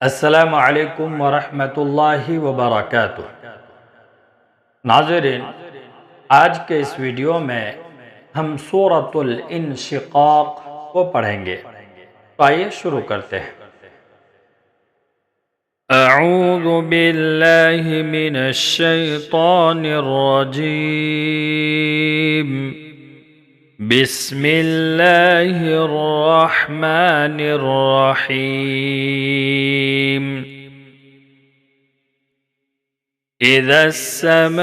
अस्सलामु अलैकुम वरहमतुल्लाहि वबरकातुह। नाज़रीन, आज के इस वीडियो में हम सूरतुल इंशिक़ाक़ को पढ़ेंगे। तो आइए शुरू करते हैं। अऊज़ु बिल्लाहि मिनश शैतानिर रजीम। बिस्मिल्लाहिर रहमानिर रहीम। इज़ा अस्समाउ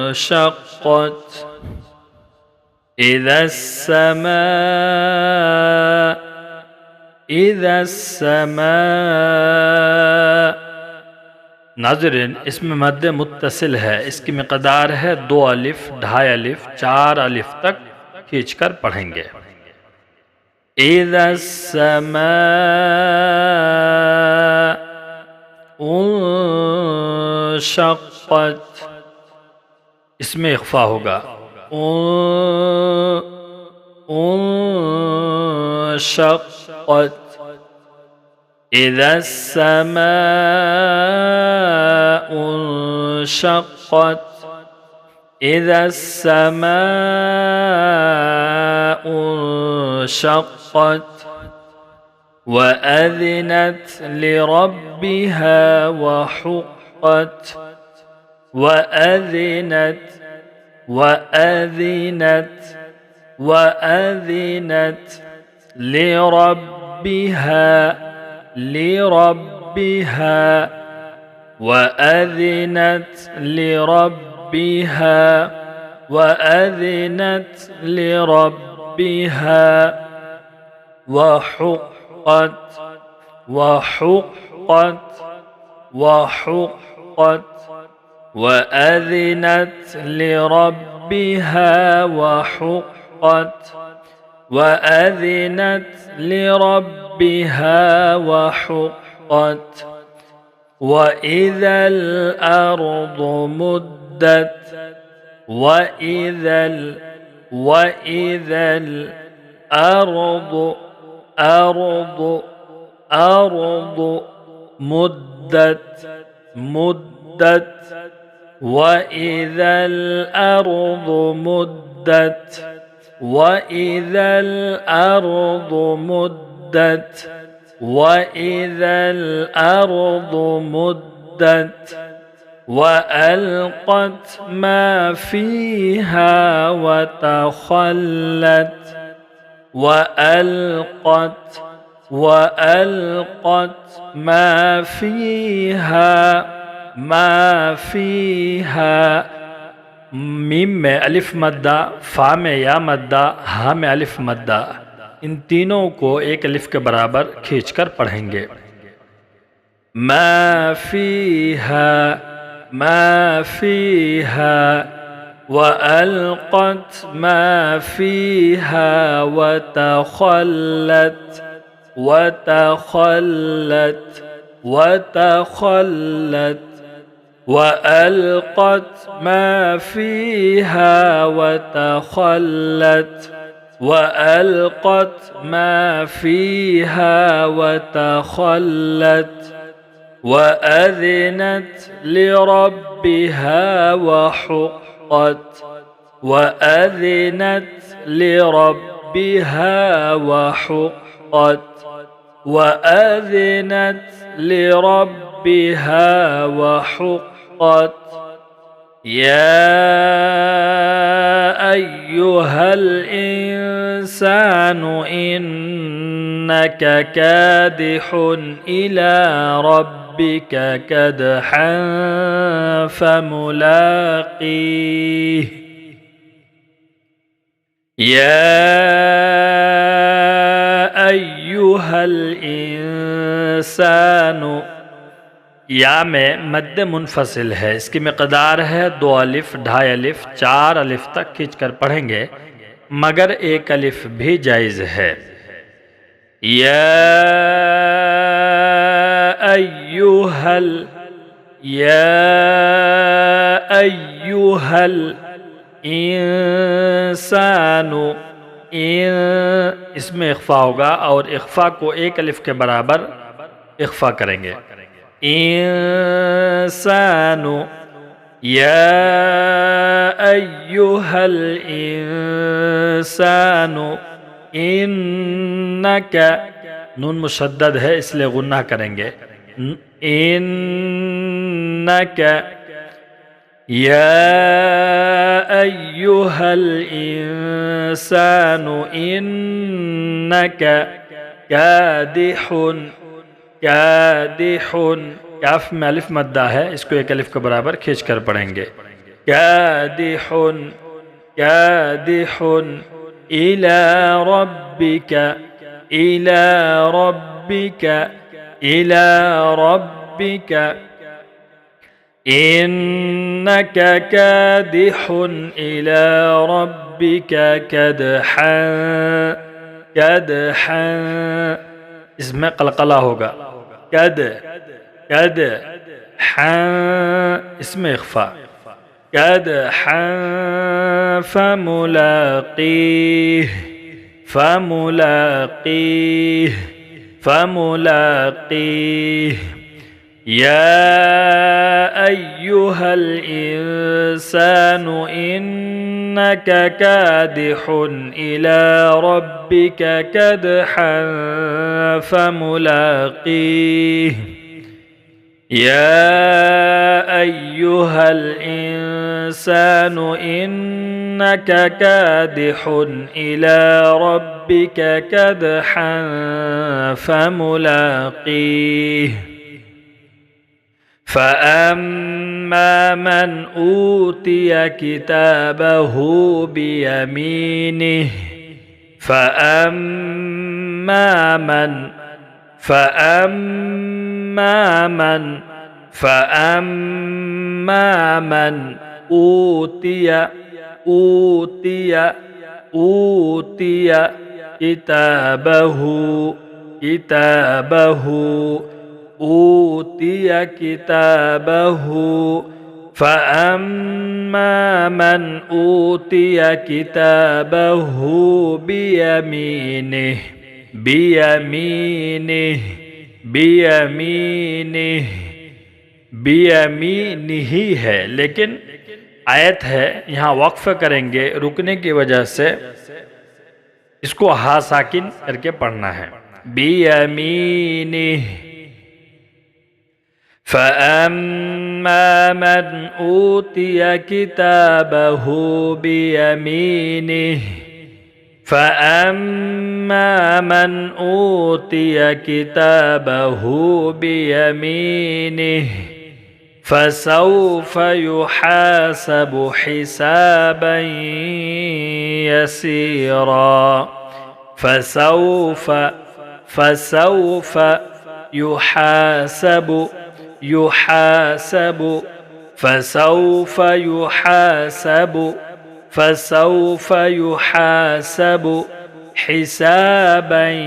इंशक़्क़त। इज़ा अस्समा। नाज़रीन, इसमें मद्द मुत्तसिल है। इसकी मिक़दार है 2 अलिफ, ढाई अलिफ, 4 अलिफ तक खींचकर पढ़ेंगे। इज़ा अस्समाउ इंशक़्क़त, इसमें इख़्फ़ा होगा। इंशक़्क़त। इज़ा अस्समाउ इंशक़्क़त। इज़ा अस्समाउ इंशक़्क़त। वअज़िनत लिरब्बिहा वहुक़्क़त। वअज़िनत लिरब्बिहा वअज़िनत लिरब्बिहा वहुक़्क़त। वअज़िनत लिरब्बिहा वहुक़्क़त। वअज़िनत लिरब्बिहा वहुक़्क़त। वइज़ल अर्दु मुद्दत। वइज़ल अर्दु मुद्दत। वइज़ल अर्दु मुद्दत। वइज़ल अर्दु मुद्दत। वइज़ल अर्दु मुद्दत। वअल्क़त मा फ़ीहा वतख़ल्लत। वअल्क़त मा फ़ीहा। मीम में अलिफ मद्दा, फ़ा में या मद्दा, हा में अलिफ मद्दा, इन तीनों को एक अलिफ के बराबर खींचकर पढ़ेंगे। मा फ़ीहा वअल्क़त मा फ़ीहा वतख़ल्लत। वअल्क़त मा फ़ीहा वतख़ल्लत। वअल्क़त मा फ़ीहा वतख़ल्लत। वअज़िनत लिरब्बिहा वहुक़्क़त। वअज़िनत लिरब्बिहा वहुक़्क़त। वअज़िनत लिरब्बिहा वहुक़्क़त। या अय्युहल इंसानु इन्नका कादिहुन इला रब्बिका कदहन फमुलाक़ीह। या अय्युहल इंसानु, या में मद्द मुनफसिल है। इसकी मिक़दार है 2 अलिफ, ढाई अलिफ, 4 अलिफ तक खींचकर पढ़ेंगे, मगर एक अलिफ भी जायज़ है। या अय्युहल इंसानु, इसमें इख्फा होगा और इख्फा को एक अलिफ के बराबर इख्फा करेंगे। इंसानु, या अय्युहल इंसानु, इन्नका, नून मुशद्दद है इसलिए गुन्ना करेंगे। इन्नका, या अय्युहल इंसानु, इन्नका कादिहुन, कादिहुन, काफ में अलिफ मद्दा है, इसको एक अलिफ के बराबर खींच कर पढ़ेंगे। कादिहुन, कादिहुन, इला रब्बिका, इला रब्बिका, इला रब्बिका, इन्नका कादिहुन इला रब्बिका कदहन, कदहन, इसमें कलकला होगा। कद, कद, हन, इसमें इख्फा। कदहन फमुलाक़ीह, फमुलाक़ीह, फमुलाक़ीह, या अय्युहल इंसानु, इन्नका कादिहुन इला रब्बिका कदहन फमुलाक़ीह, या अय्युहल इंसानु, इन्नका कादिहुन इला रब्बिका कदहन फमुलाक़ीह, फ़अम्मा मन ऊतिय किताबहु बियमीनिह, फ़अम्मा मन, फ़अम्मा मन, फ़अम्मा मन ऊतिय, ऊतिय, ऊतिय किताबहु, किताबहु, ऊतिय किताबहु, फ़अम्मा मन ऊतिय किताबहु बियमीनिह, बियमीनिह, बियमीनिह, बियमीनिही है, लेकिन आयत है, यहाँ वक्फ करेंगे, रुकने की वजह से इसको हा साकिन करके पढ़ना है। बियमीनिह, फ़अम्मा मन ऊतिय किताबहु बियमीनिह, फ़अम्मा मन ऊतिय किताबहु बियमीनिह, फ़सौफ़ युहासबु हिसाबन यसीरा, फ़सौफ़, फ़सौफ़ युहासबु, युहासबु, फ़सौफ़ युहासबु, फ़सौफ़ युहासबु हिसाबन,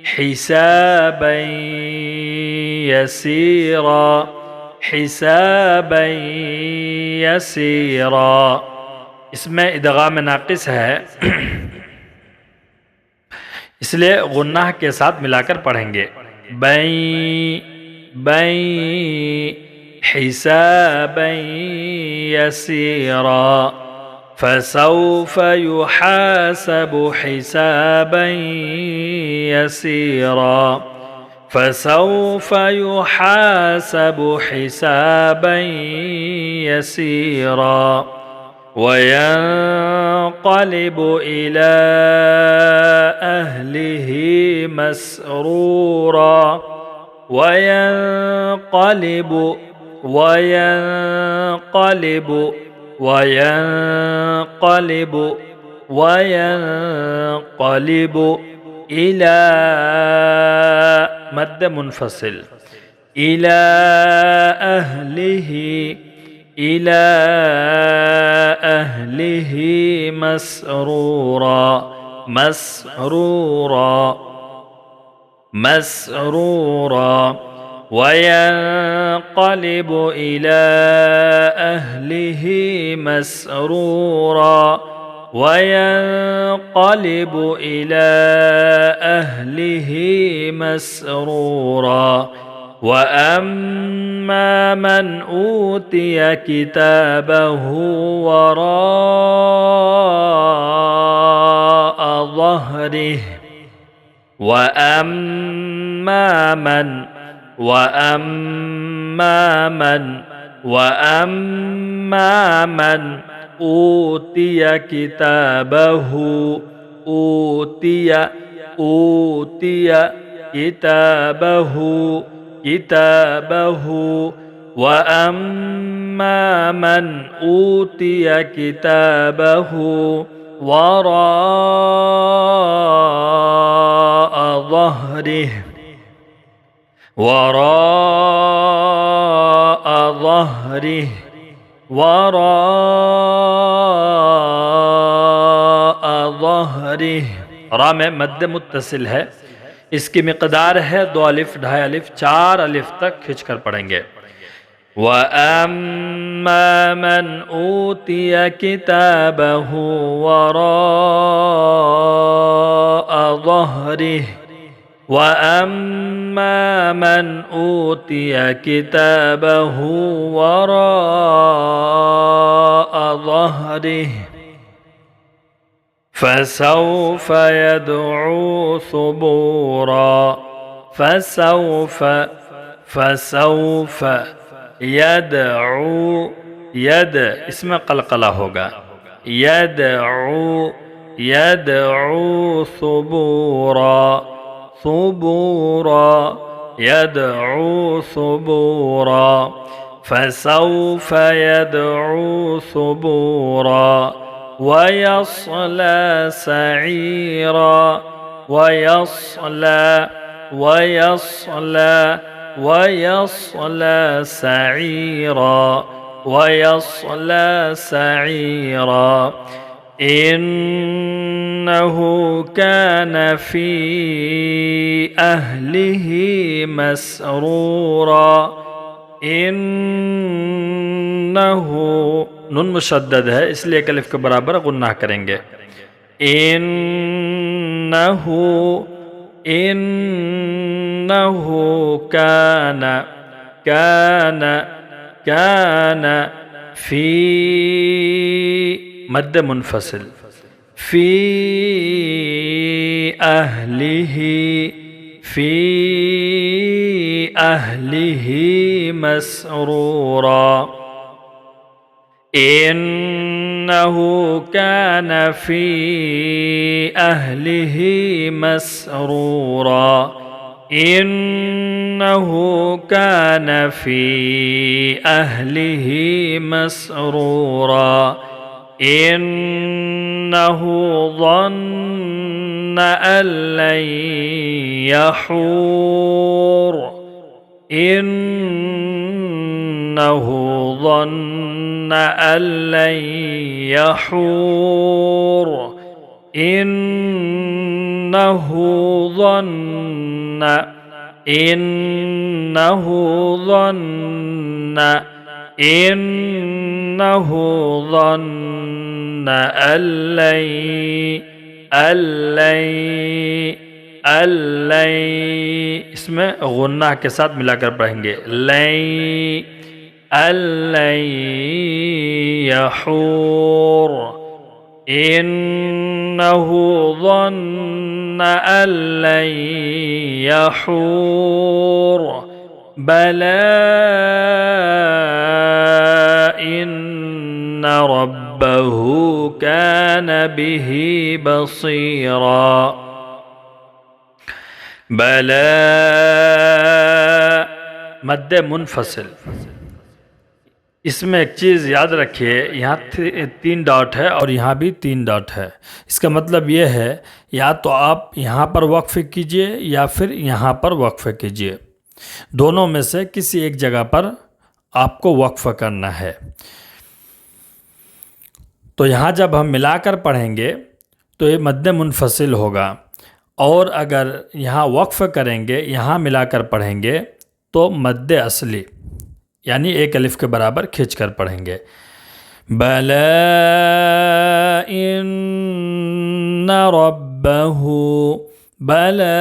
हिसाबन यसीरा, हिसाबन यसीरा, इसमें इदगाम नाक़िस है इसलिए गुन्नाह के साथ मिलाकर पढ़ेंगे। बै, बै, हिसाबन यसीरा, फ़सौफ़ युहासबु हिसाबन यसीरा, फ़सौफ़ युहासबु हिसाबन यसीरा, वयंक़लिबु इला अहलिही मसरूरा, वयंक़लिबु, वयंक़लिबु, वयंक़लिबु, वयंक़लिबु इला, मद्द मुनफ़सिल, इला अहलिही, इला अहलिही मसरूरा, मसरूरा, मसरूरा, वयंक़लिबु इला अहलिही मसरूरा, وينقلب إلى أهله مسرورا وأما من أوتي كتابه وراء ظهره وأما من أوتي كتابه وأما من أوتي كتابه وراء ظهره रा में मद्द मुत्तसिल है, इसकी मिक़दार है 2 अलिफ, ढाई अलिफ, 4 अलिफ तक खींच कर पढ़ेंगे। वअम्मा मन ऊतिया किताबहु वराअ ज़हरिहि वअम्मा मन ऊतिया किताबहु वराअ ज़हरिहि फसौफ यदउ सुबूरा फसौफ यदउ इसमें कलकला होगा, यदउ सुबूरा यदउ सुबूरा फसौफ यदउ सुबूरा वयस्ला सईरा वयस्ला सईरा इन्नहु कान फी अहलिही मसरूरा इन्नहु नून मुशद्दद है, इसलिए एक अलिफ के बराबर गुन्ना करेंगे। इन्नहु कान फी मद्द मुनफसिल फी अहलिही मसरूरा इन्नहु कान फी अहलिही मसरूरा इन्नहु कान फी अहलिही मसरूरा इन्नहु ظن أن لن يحور إنه ظن أن لن يحور إنه ظن أن लन इसमें गुन्ना के साथ मिलाकर पढ़ेंगे अल्लन यहूर इन्नहु ظن أن لن يحور बला इन्न रब्बहु कान बिही बसीरा बला मद्दे मुनफसिल। इसमें एक चीज़ याद रखिए, यहाँ 3 डॉट है और यहाँ भी 3 डॉट है। इसका मतलब ये है या तो आप यहाँ पर वक्फ कीजिए या फिर यहाँ पर वक्फ कीजिए, दोनों में से किसी एक जगह पर आपको वक्फ करना है। तो यहाँ जब हम मिलाकर पढ़ेंगे तो ये मद्दे मुनफसिल होगा, और अगर यहाँ वक्फ करेंगे, यहाँ मिलाकर पढ़ेंगे तो मद्दे असली यानी एक अलिफ के बराबर खींच कर पढ़ेंगे। بلى إن ربه بلى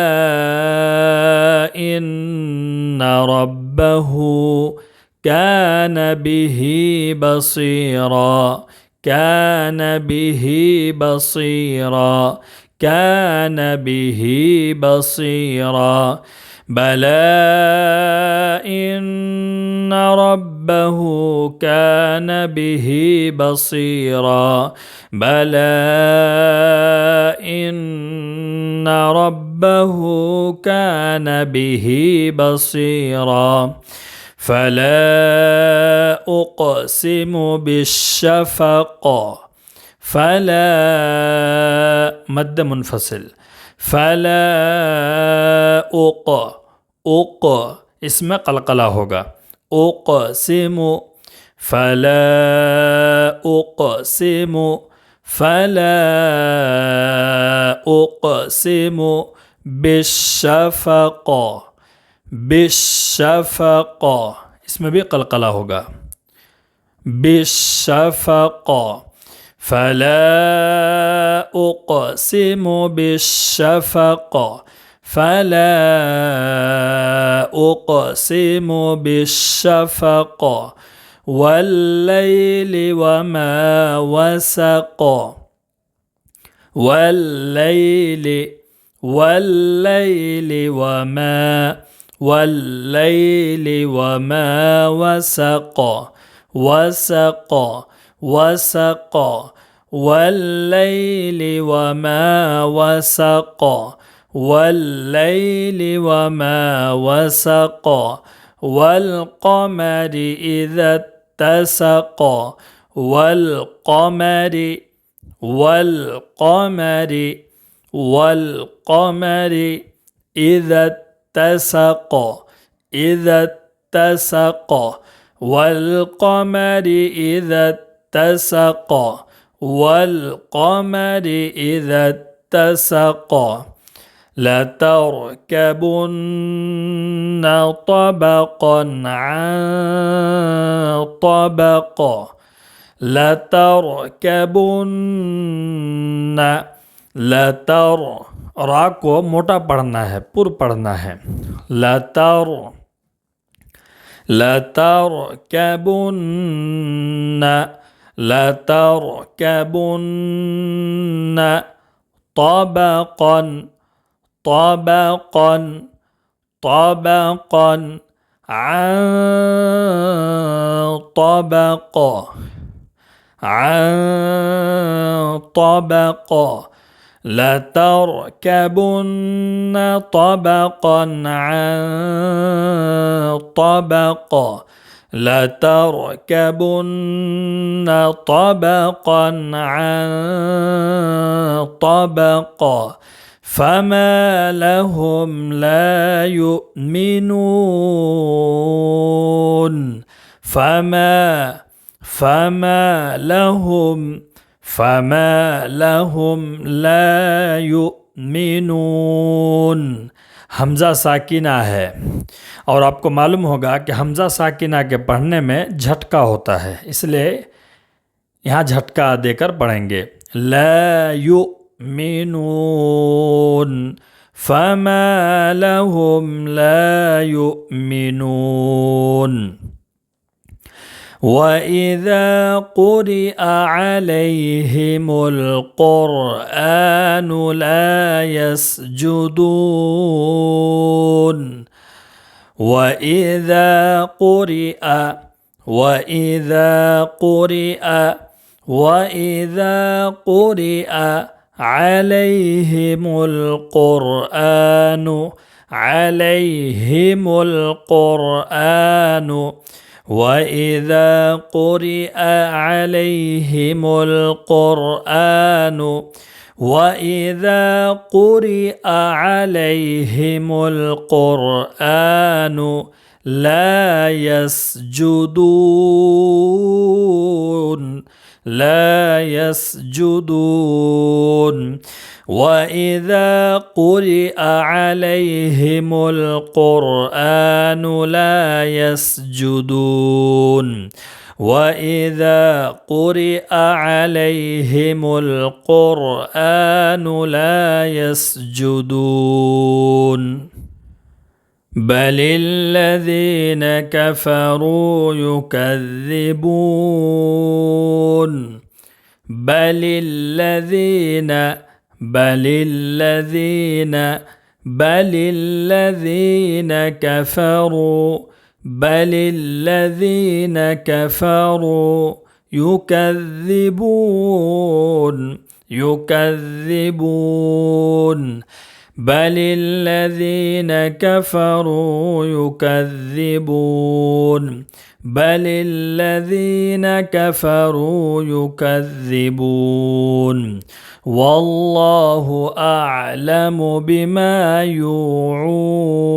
إن ربه كان به بصيرا كان به بصيرا كان به بصيرا بلى إن ربه كان به بصيرا بلى إن ربه كان به بصيرا فلا أقسم بالشفق فلا مد منفصل فلا أق इसमें कलकला होगा أقسم فلا أقسم فلا أقسم بالشفق بالشفق इसमें भी कलकला होगा بالشفق فلا أقسم بالشفق فلا أقسم بالشفق والليل وما وسق والليل وما وسق وسق وسق والليل وما وسق والليل وما وسق والقمر إذا اتسق والقمر إذا اتسق والقمر إذا اتسق والقمر إذا اتسق لتركبن طبقا عن طبق لتركبن रा को मोटा पढ़ना है पुर पढ़ना है लतरकबुन्न طبقا عن طبق لتركبن طبقا عن طبق لتركبن طبقا عن طبق فما لهم لا يؤمنون فما لهم لا يؤمنون हमज़ा साकिना है और आपको मालूम होगा कि हमज़ा साकिना के पढ़ने में झटका होता है, इसलिए यहाँ झटका देकर पढ़ेंगे ला युमिनून फमा लहुम ला युमिनून وإذا قرئ عليهم القرآن لا يسجدون وإذا قرئ عليهم القرآن وإذا قرئ عليهم القرآن لا يسجدون وإذا قرئ عليهم القرآن لا يسجدون وإذا قرئ عليهم القرآن لا يسجدون بل الذين كفروا يكذبون بل الذين كفروا يكذبون بل الذين كفروا يكذبون بل الذين كفروا يكذبون والله أعلم بما يوعون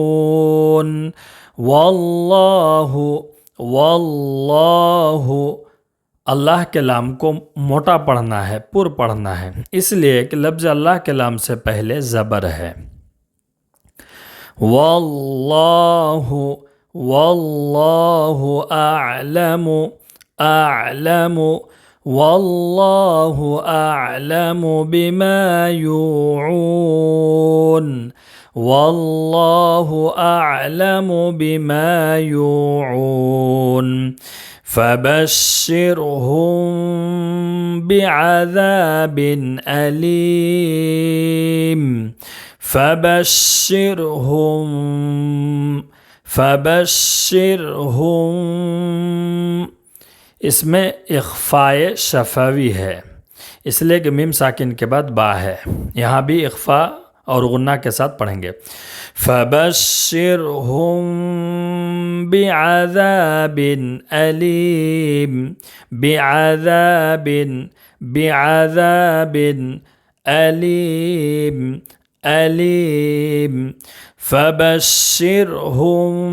والله अल्लाह के लाम को मोटा पढ़ना है, पुर पढ़ना है, इसलिए कि लफ्ज़ अल्लाह के लाम से पहले ज़बर है। वल्लाहु अअलमु बिमा यूऊन वल्लाहु अअलमु बिमा यूऊन फबश्शिरहुम बिअज़ाबिन अलीम फबश्शिरहुम इसमें इख्फ़ाए शफ़वी है, इसलिए कि मीम साकिन के बाद बा है। यहाँ भी इख्फ़ा और गुन्ना के साथ पढ़ेंगे। फबश्शिरहुम बिअज़ाबिन अलीम बिअज़ाबिन अलीम फबश्शिरहुम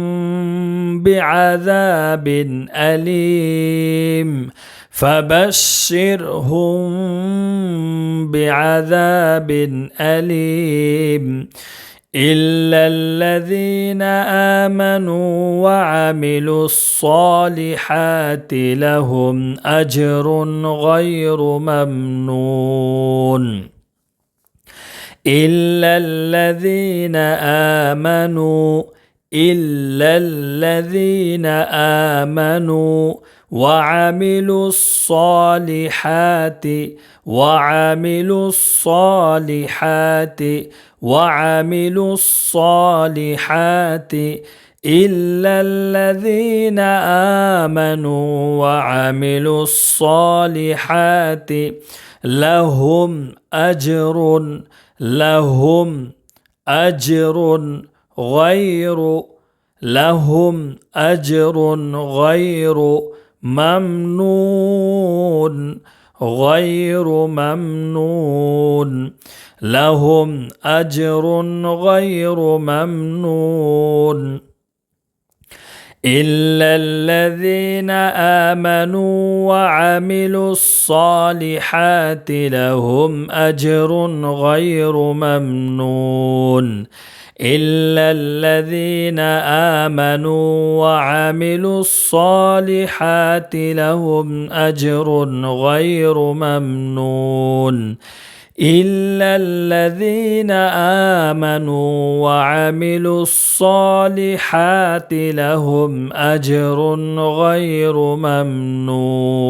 बिअज़ाबिन अलीम إلا الذين آمنوا وعملوا الصالحات لهم أجر غير ممنون إلا الذين آمنوا وعملوا الصالحات إلا الذين آمنوا وعملوا الصالحات لهم أجر غير ممنون لهم أجر غير ممنون إلا الذين آمنوا وعملوا الصالحات لهم أجر غير ممنون إلا الذين آمنوا وعملوا الصالحات لهم أجر غير ممنون إلا الذين آمنوا وعملوا الصالحات لهم أجر غير ممنون